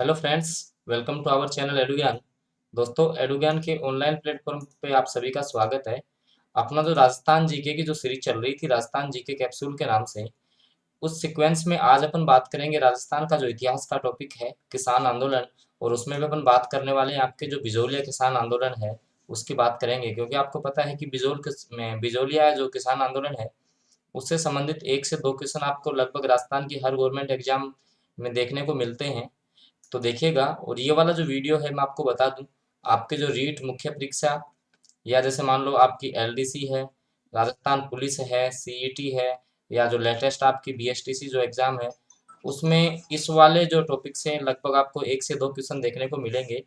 Hello friends, welcome to our channel Edugyan. दोस्तों, एडुज्ञान के online platform पे आप सभी का स्वागत है। अपना जो राजस्थान जीके की जो सीरीज चल रही थी, राजस्थान जीके कैप्सूल के नाम से, उस सीक्वेंस में आज अपन बात करेंगे राजस्थान का जो इतिहास का टॉपिक है किसान आंदोलन। और उसमें भी अपन बात करने वाले हैं आपके जो बिजोलिया किसान आंदोलन है उसकी बात करेंगे, क्योंकि आपको पता है कि बिजोलिया जो किसान आंदोलन है उससे संबंधित 1 से 2 क्वेश्चन आपको लगभग राजस्थान की हर गवर्नमेंट एग्जाम में देखने को मिलते हैं। तो देखिएगा, और ये वाला जो वीडियो है मैं आपको बता दूं, आपके जो रीट मुख्य परीक्षा या जैसे मान लो आपकी एलडीसी है, राजस्थान पुलिस है, सीईटी है, या जो लेटेस्ट आपकी बीएसटीसी जो एग्जाम है उसमें इस वाले जो टॉपिक से लगभग आपको 1 से 2 क्वेश्चन देखने को मिलेंगे।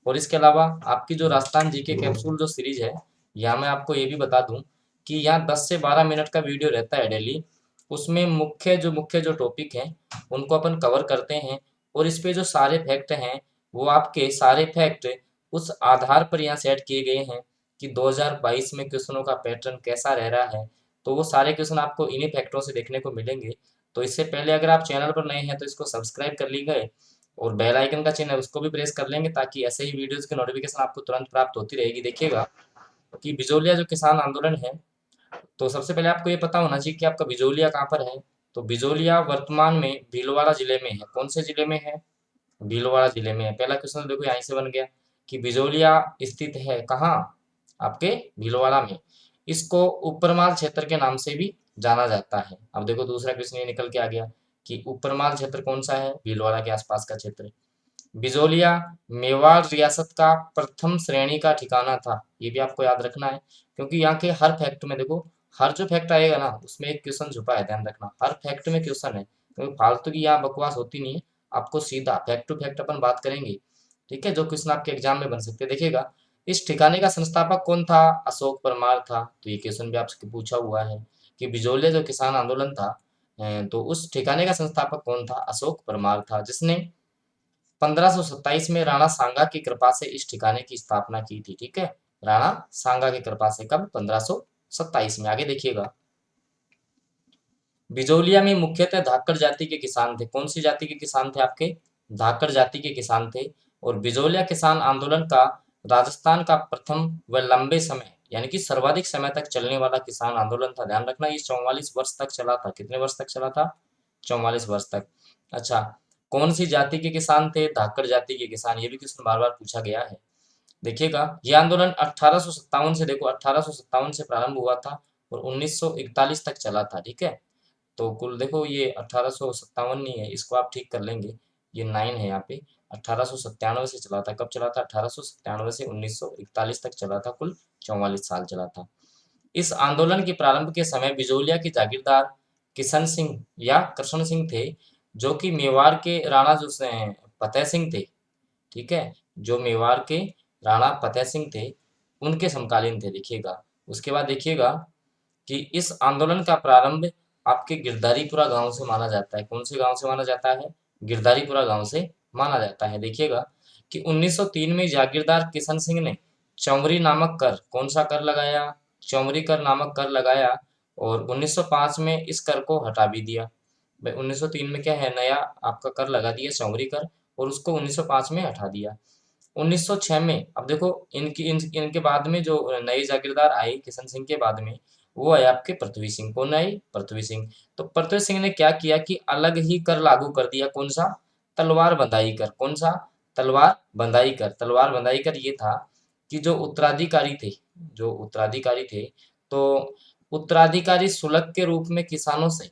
और इसके अलावा आपकी जो राजस्थान जीके कैप्सूल जो सीरीज है, यहाँ मैं आपको ये भी बता दूं कि यहाँ 10 से 12 मिनट का वीडियो रहता है डेली। उसमें मुख्य जो टॉपिक हैं उनको अपन कवर करते हैं। और इस पे जो सारे फैक्ट हैं वो आपके सारे फैक्ट उस आधार पर यहाँ सेट किए गए हैं कि 2022 में क्वेश्चनों का पैटर्न कैसा रह रहा है। तो वो सारे क्वेश्चन आपको इन्हीं फैक्टरों से देखने को मिलेंगे। तो इससे पहले अगर आप चैनल पर नए हैं तो इसको सब्सक्राइब कर लीजिए और बेल आइकन का चिन्ह है उसको भी प्रेस कर लेंगे, ताकि ऐसे ही वीडियोस की नोटिफिकेशन आपको तुरंत प्राप्त होती रहेगी। देखिएगा कि बिजोलिया जो किसान आंदोलन है, तो सबसे पहले आपको ये पता होना चाहिए कि आपका बिजोलिया कहाँ पर है। तो बिजोलिया वर्तमान में भीलवाड़ा जिले में है। कौन से जिले में है? भीलवाड़ा जिले में है। पहला क्वेश्चन देखो यहीं से बन गया कि बिजोलिया स्थित है कहाँ? आपके भीलवाड़ा में। इसको ऊपरमाल क्षेत्र के नाम से भी जाना जाता है। अब देखो दूसरा क्वेश्चन ये निकल के आ गया कि ऊपरमाल क्षेत्र कौन सा है? भीलवाड़ा के आसपास का क्षेत्र। बिजोलिया मेवाड़ रियासत का प्रथम श्रेणी का ठिकाना था। ये भी आपको याद रखना है, क्योंकि यहाँ के हर फैक्ट में देखो, हर जो फैक्ट आएगा ना उसमें एक क्वेश्चन छुपा है, ध्यान रखना हर फैक्ट में क्वेश्चन है, क्योंकि फालतू की यहाँ बकवास होती नहीं है। आपको सीधा फैक्ट टू फैक्ट अपन बात करेंगे, ठीक है, जो क्वेश्चन आपके एग्जाम में बन सकते हैं। देखिएगा, इस ठिकाने का संस्थापक कौन था? अशोक परमार था। तो ये क्वेश्चन भी आपसे पूछा हुआ है कि बिजोलिया जो किसान आंदोलन था, तो उस ठिकाने का संस्थापक कौन था? अशोक परमार था, जिसने 1527 में राणा सांगा की कृपा से इस ठिकाने की स्थापना की थी। ठीक है, राणा सांगा की कृपा से। कब? 1527 में। आगे देखिएगा, बिजोलिया में मुख्यतः धाकड़ जाति के किसान थे। कौन सी जाति के किसान थे? आपके धाकड़ जाति के किसान थे। और बिजोलिया किसान आंदोलन का राजस्थान का प्रथम व लंबे समय यानी कि सर्वाधिक समय तक चलने वाला किसान आंदोलन था। ध्यान रखना, ये 44 वर्ष तक चला था। कितने वर्ष तक चला था? 44 वर्ष तक। अच्छा, कौन सी जाति के किसान थे? धाकड़ जाति के किसान। ये भी क्वेश्चन बार बार पूछा गया है। देखिएगा, यह आंदोलन 1857 से, देखो 1857 से प्रारंभ हुआ था और 1941 तक चला था। ठीक है, तो कुल देखो ये 1857 नहीं है, इसको आप ठीक कर लेंगे, ये 9 है यहाँ पे। 1897 से चला था। कब चला था? 1897 से 1941 तक चला था, कुल 44 साल चला था। इस आंदोलन के प्रारंभ के समय बिजोलिया के जागीरदार किशन सिंह या कृष्ण सिंह थे, जो कि मेवाड़ के राणा जो फतेह सिंह थे। ठीक है, जो मेवाड़ के राणा फतेह सिंह थे उनके समकालीन थे। देखिएगा, उसके बाद देखिएगा कि इस आंदोलन का प्रारंभ आपके गिरधारीपुरा गांव से माना जाता है। कौन से गांव से माना जाता है? गिरधारीपुरा गांव से माना जाता है। देखिएगा कि 1903 में जागीरदार किशन सिंह ने चौमरी नामक कर, कौन सा कर लगाया? चौमरी कर नामक कर लगाया। और 1905 में इस कर को हटा भी दिया। भाई 1903 में क्या है, नया आपका कर लगा दिया चौमरी कर, और उसको 1905 में हटा दिया। 1906 में, अब देखो इनके बाद में जो नए जागीरदार आए किशन सिंह के बाद में, वो है आपके पृथ्वी सिंह। कौन आए? पृथ्वी सिंह। तो पृथ्वी सिंह ने क्या किया कि अलग ही कर लागू कर दिया। कौन सा? तलवार बंधाई कर। कौन सा? तलवार बंधाई कर। तलवार बंधाई कर ये था कि जो उत्तराधिकारी थे, तो उत्तराधिकारी शुल्क के रूप में किसानों से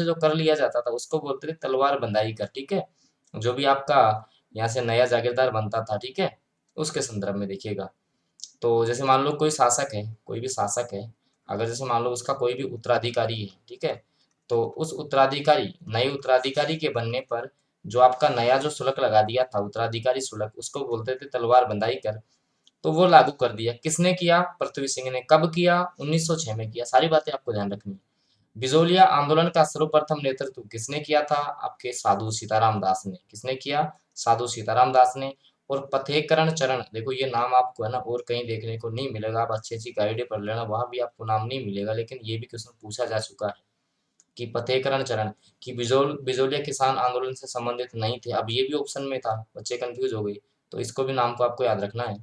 जो कर लिया जाता था उसको बोलते थे तलवार बंधाई कर। ठीक है, जो भी आपका यहाँ से नया जागीरदार बनता था, ठीक है, उसके संदर्भ में देखिएगा। तो जैसे मान लो कोई शासक है, कोई भी शासक है, अगर जैसे मान लो उसका कोई भी उत्तराधिकारी है, ठीक है, तो उस नए उत्तराधिकारी के बनने पर जो आपका नया जो शुल्क लगा दिया था उत्तराधिकारी शुल्क, उसको बोलते थे तलवार बंधाई कर। तो वो लागू कर दिया। किसने किया? पृथ्वी सिंह ने। कब किया? 1906 में किया। सारी बातें आपको ध्यान रखनी है। बिजोलिया आंदोलन का सर्वप्रथम नेतृत्व किसने किया था? आपके साधु सीताराम दास ने। किसने किया? साधु सीताराम दास ने। और पथेकरण चरण, देखो ये नाम आपको है ना और कहीं देखने को नहीं मिलेगा। आप अच्छी अच्छी गाइडें पढ़ लेना, वहां भी आपको नाम नहीं मिलेगा, लेकिन ये भी क्वेश्चन पूछा जा चुका है। कि पथेकरण चरण, कि बिजोलिया किसान आंदोलन से संबंधित नहीं थे। अब ये भी ऑप्शन में था, बच्चे कंफ्यूज हो गए, तो इसको भी नाम को आपको याद रखना है।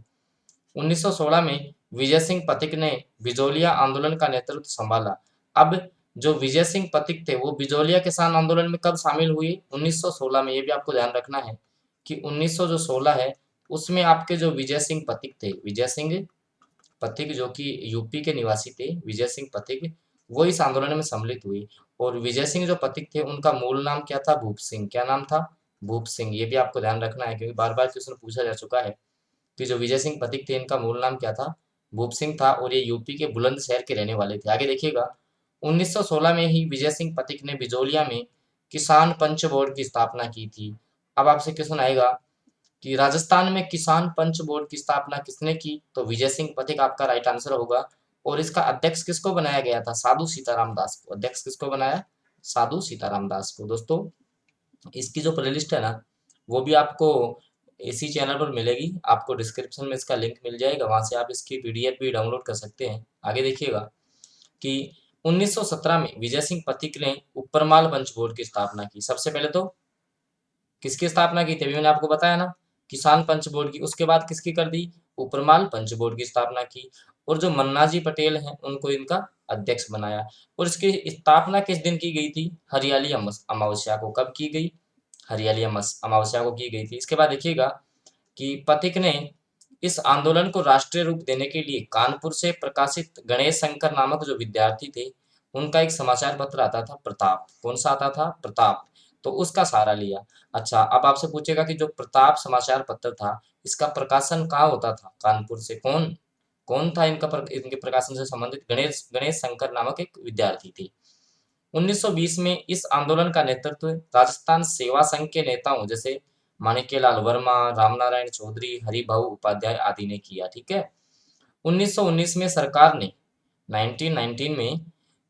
1916 में विजय सिंह पथिक ने बिजोलिया आंदोलन का नेतृत्व संभाला। अब जो विजय सिंह पथिक थे वो बिजोलिया किसान आंदोलन में कब शामिल हुए? 1916 में। ये भी आपको ध्यान रखना है कि 1916 है उसमें आपके जो विजय सिंह पथिक थे, विजय सिंह पथिक जो कि यूपी के निवासी थे, विजय सिंह पथिक, वो इस आंदोलन में सम्मिलित हुई। और विजय सिंह जो पथिक थे उनका मूल नाम क्या था? भूप सिंह। क्या नाम था? भूप सिंह। ये भी आपको ध्यान रखना है क्योंकि बार बार क्वेश्चन पूछा जा चुका है कि जो विजय सिंह पथिक थे इनका मूल नाम क्या था? भूप सिंह था, और ये यूपी के बुलंदशहर के रहने वाले थे। आगे देखिएगा, 1916 में ही विजय सिंह पथिक ने बिजोलिया में किसान पंच बोर्ड की स्थापना की थी। अब आपसे क्वेश्चन आएगा कि राजस्थान में किसान पंच बोर्ड की स्थापना किसने की? तो विजय सिंह पथिक आपका राइट आंसर होगा। और इसका अध्यक्ष किसको बनाया गया था? साधु सीताराम दास को। अध्यक्ष किसको बनाया? साधु सीताराम दास को। दोस्तों, इसकी जो प्लेलिस्ट है ना, वो भी आपको इसी चैनल पर मिलेगी। आपको डिस्क्रिप्शन में इसका लिंक मिल जाएगा, वहां से आप इसकी पीडीएफ भी डाउनलोड कर सकते हैं। आगे देखिएगा कि 1917 में विजय सिंह पथिक ने उपरमाल पंच बोर्ड की स्थापना की। सबसे पहले तो किसकी स्थापना की थी? अभी मैंने आपको बताया ना, किसान पंच बोर्ड की। उसके बाद किसकी कर दी? उपरमाल पंच बोर्ड की स्थापना की। और जो मन्नाजी पटेल हैं उनको इनका अध्यक्ष बनाया। और इसकी स्थापना किस दिन की गई थी? हरियाली अमावस्या को। कब की गई? हरियाली अमावस्या को की गई थी। इसके बाद देखिएगा कि पथिक ने इस आंदोलन को राष्ट्रीय रूप देने के लिए कानपुर से प्रकाशित गणेश शंकर नामक जो विद्यार्थी थे उनका एक समाचार पत्र आता था, प्रताप। कौन सा आता था? प्रताप। तो उसका सहारा लिया। अच्छा, अब आपसे पूछेगा कि जो प्रताप समाचार पत्र था इसका प्रकाशन कहाँ होता था? कानपुर से। कौन कौन था इनके प्रकाशन से संबंधित? गणेश गणेश शंकर नामक एक विद्यार्थी थे। 1920 में इस आंदोलन का नेतृत्व राजस्थान सेवा संघ के नेताओं जैसे माणिक्यलाल वर्मा, रामनारायण चौधरी, हरिभाऊ उपाध्याय आदि ने किया। ठीक है। 1919 में सरकार ने 1919 में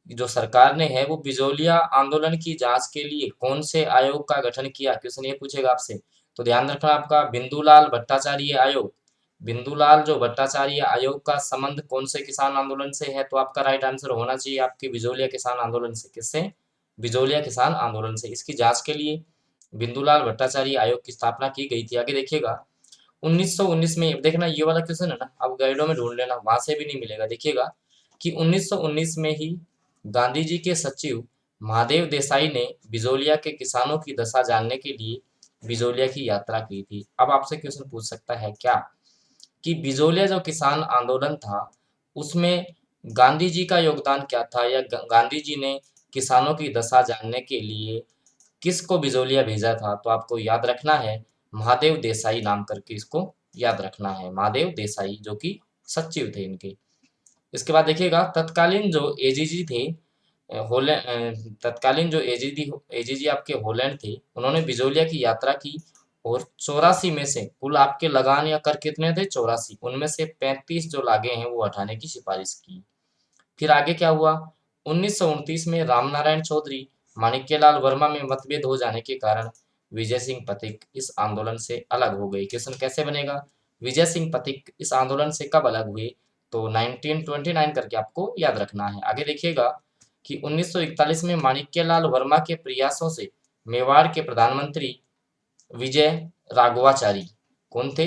जो सरकार ने है वो बिजोलिया आंदोलन की जांच के लिए कौन से आयोग का गठन किया? क्वेश्चन ये पूछेगा आपसे, तो ध्यान रखना आपका बिंदुलाल भट्टाचार्य आयोग। बिंदुलाल जो भट्टाचार्य आयोग का संबंध कौन से किसान आंदोलन से है? तो आपका राइट आंसर होना चाहिए आपके बिजोलिया किसान आंदोलन से। किससे? बिजोलिया किसान आंदोलन से। इसकी जांच के लिए बिंदुलाल भट्टाचार्य आयोग की स्थापना की गई थी। आगे देखिएगा, 1919 में देखना, ये वाला क्वेश्चन है ना, अब गाइडों में ढूंढ लेना, वहां से भी नहीं मिलेगा। देखिएगा कि 1919 में ही गांधी जी के सचिव महादेव देसाई ने बिजोलिया के किसानों की दशा जानने के लिए बिजोलिया की यात्रा की थी। अब आपसे क्वेश्चन पूछ सकता है क्या कि बिजोलिया जो किसान आंदोलन था उसमें गांधी जी का योगदान क्या था, या गांधी जी ने किसानों की दशा जानने के लिए किसको बिजोलिया भेजा था? तो आपको याद रखना है महादेव देसाई नाम करके, इसको याद रखना है, महादेव देसाई जो कि सचिव थे इनके। इसके बाद देखिएगा, तत्कालीन जो एजीजी थे तत्कालीन जो एजीजी आपके होलैंड थे, उन्होंने बिजोलिया की यात्रा की और 84 में से कुल आपके लगान या कर कितने थे? 84। उनमें से 35 जो लागे हैं वो हटाने की सिफारिश की। फिर आगे क्या हुआ? 1929 में रामनारायण चौधरी माणिक्यलाल वर्मा में मतभेद हो जाने के कारण विजय सिंह पथिक इस आंदोलन से अलग हो गए। क्वेश्चन कैसे बनेगा? विजय सिंह पथिक इस आंदोलन से कब अलग हुए? तो 1929 करके आपको याद रखना है। आगे देखिएगा कि 1941 में माणिक्यलाल वर्मा के प्रयासों से मेवाड़ के प्रधानमंत्री विजय राघवाचारी, कौन थे?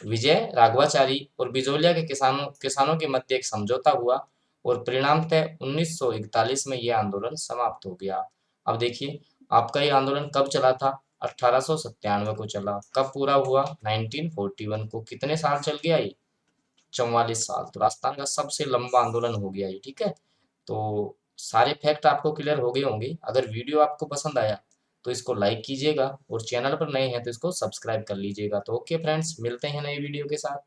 विजय राघवाचारी और बिजोलिया के किसानों के मध्य एक समझौता हुआ और परिणामतः 1941 में यह आंदोलन समाप्त हो गया। अब देखिए, आपका ये आंदोलन कब चला था? 1897 को चला। कब पूरा हुआ? 1941 को। कितने साल चल गया ये? 44 साल। तो राजस्थान का सबसे लंबा आंदोलन हो गया ये। ठीक है। तो सारे फैक्ट आपको क्लियर हो गए होंगे। अगर वीडियो आपको पसंद आया तो इसको लाइक कीजिएगा और चैनल पर नए हैं तो इसको सब्सक्राइब कर लीजिएगा। तो ओके फ्रेंड्स, मिलते हैं नए वीडियो के साथ।